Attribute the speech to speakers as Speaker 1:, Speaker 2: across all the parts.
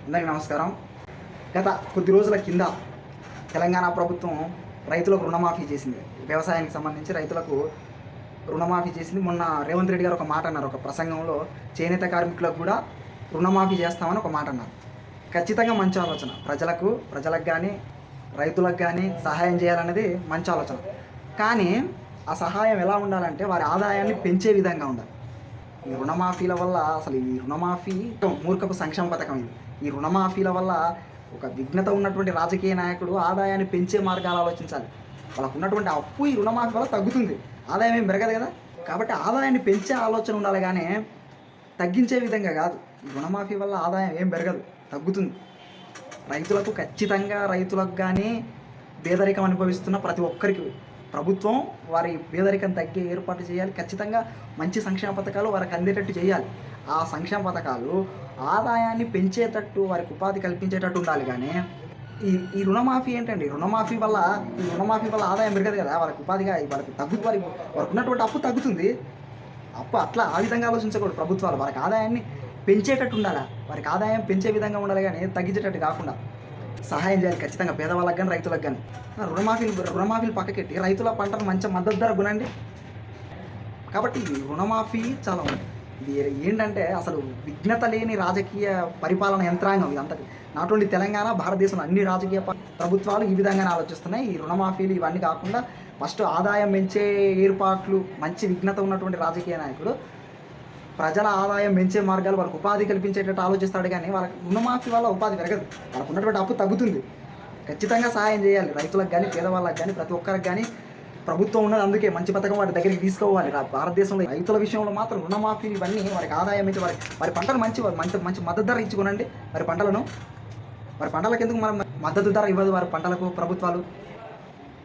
Speaker 1: అందరికీ నమస్కారం. గత కొద్ది రోజుల కింద తెలంగాణ ప్రభుత్వం రైతులకు రుణమాఫీ చేసింది. వ్యవసాయానికి సంబంధించి రైతులకు రుణమాఫీ చేసింది. మొన్న రేవంత్ రెడ్డి గారు ఒక మాట అన్నారు, ఒక ప్రసంగంలో చేనేత కార్మికులకు కూడా రుణమాఫీ చేస్తామని ఒక మాట అన్నారు. ఖచ్చితంగా మంచి ఆలోచన. ప్రజలకు కానీ రైతులకు కానీ సహాయం చేయాలనేది మంచి ఆలోచన. కానీ ఆ సహాయం ఎలా ఉండాలంటే వారి ఆదాయాన్ని పెంచే విధంగా ఉండాలి. ఈ రుణమాఫీల వల్ల అసలు ఈ రుణమాఫీ మూర్ఖపు సంక్షేమ పథకం ఇది. ఈ రుణమాఫీల వల్ల ఒక విఘ్నత ఉన్నటువంటి రాజకీయ నాయకుడు ఆదాయాన్ని పెంచే మార్గాలు ఆలోచించాలి. వాళ్ళకు ఉన్నటువంటి అప్పు ఈ రుణమాఫీ వల్ల తగ్గుతుంది, ఆదాయం ఏం పెరగదు కదా. కాబట్టి ఆదాయాన్ని పెంచే ఆలోచన ఉండాలి కానీ తగ్గించే విధంగా కాదు. ఈ రుణమాఫీ వల్ల ఆదాయం ఏం పెరగదు, తగ్గుతుంది. రైతులకు ఖచ్చితంగా, రైతులకు కానీ పేదరికం అనుభవిస్తున్న ప్రతి ఒక్కరికి ప్రభుత్వం వారి పేదరికం తగ్గే ఏర్పాటు చేయాలి. ఖచ్చితంగా మంచి సంక్షేమ పథకాలు వారికి అందేటట్టు చేయాలి. ఆ సంక్షేమ పథకాలు ఆదాయాన్ని పెంచేటట్టు, వారికి ఉపాధి కల్పించేటట్టు ఉండాలి. కానీ ఈ రుణమాఫీ ఏంటండి, రుణమాఫీ వల్ల ఆదాయం పెరగదు కదా, వాళ్ళకి ఉపాధిగా వాళ్ళకి వారికి ఉన్నటువంటి అప్పు తగ్గుతుంది. అప్పు అట్లా ఆ విధంగా ఆలోచించకూడదు ప్రభుత్వాలు. వారికి ఆదాయాన్ని పెంచేటట్టు ఉండాలి, వారికి ఆదాయం పెంచే విధంగా ఉండాలి కానీ తగ్గించేటట్టు కాకుండా సహాయం చేయాలి ఖచ్చితంగా పేదవాళ్ళకి కానీ రైతులకు కానీ. రుణమాఫీలు పక్కకెట్టి రైతుల పంటను మంచి మద్దతు ధర కొనండి. కాబట్టి రుణమాఫీ చాలా ఉంది. ఇది ఏంటంటే అసలు విఘ్నత లేని రాజకీయ పరిపాలన యంత్రాంగం ఇదంతా. నాట్ ఓన్లీ తెలంగాణ, భారతదేశంలో అన్ని రాజకీయ ప్రభుత్వాలు ఈ విధంగానే ఆలోచిస్తున్నాయి. ఈ రుణమాఫీలు ఇవన్నీ కాకుండా ఫస్ట్ ఆదాయం పెంచే ఏర్పాట్లు, మంచి విఘ్నత ఉన్నటువంటి రాజకీయ నాయకుడు ప్రజల ఆదాయం పెంచే మార్గాలు, వాళ్ళకి ఉపాధి కల్పించేటట్టు ఆలోచిస్తాడు. కానీ వాళ్ళకి రుణమాఫీ వల్ల ఉపాధి పెరగదు, వాళ్ళకు ఉన్నటువంటి అప్పు తగ్గుతుంది. ఖచ్చితంగా సహాయం చేయాలి రైతులకు కానీ పేదవాళ్ళకి కానీ ప్రతి ఒక్కరికి కానీ. ప్రభుత్వం ఉన్నది అందుకే మంచి పథకం వారి దగ్గరికి తీసుకోవాలి. భారతదేశంలో రైతుల విషయంలో మాత్రం రుణమాఫీ ఇవన్నీ వారికి ఆదాయం పెంచి వారి పంటలు మంచి మద్దతు ధర ఇచ్చుకోనండి. వారి పంటలకు ఎందుకు మనం మద్దతు ధర ఇవ్వదు వారి పంటలకు ప్రభుత్వాలు.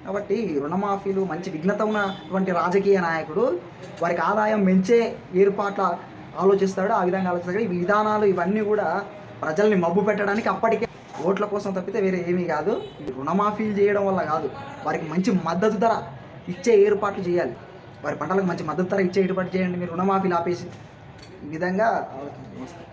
Speaker 1: కాబట్టి రుణమాఫీలు మంచి విఘ్నత ఉన్నటువంటి రాజకీయ నాయకుడు వారికి ఆదాయం పెంచే ఏర్పాట్ల ఆలోచిస్తాడు, ఆ విధంగా ఆలోచిస్తాడు. ఈ విధానాలు ఇవన్నీ కూడా ప్రజల్ని మబ్బు పెట్టడానికి, అప్పటికే ఓట్ల కోసం తప్పితే వేరే ఏమీ కాదు. ఈ రుణమాఫీలు చేయడం వల్ల కాదు, వారికి మంచి మద్దతు ధర ఇచ్చే ఏర్పాట్లు చేయాలి. వారి పంటలకు మంచి మద్దతు ధర ఇచ్చే ఏర్పాటు చేయండి. మీరు రుణమాఫీలు ఆపేసి ఈ విధంగా ఆలోచించండి.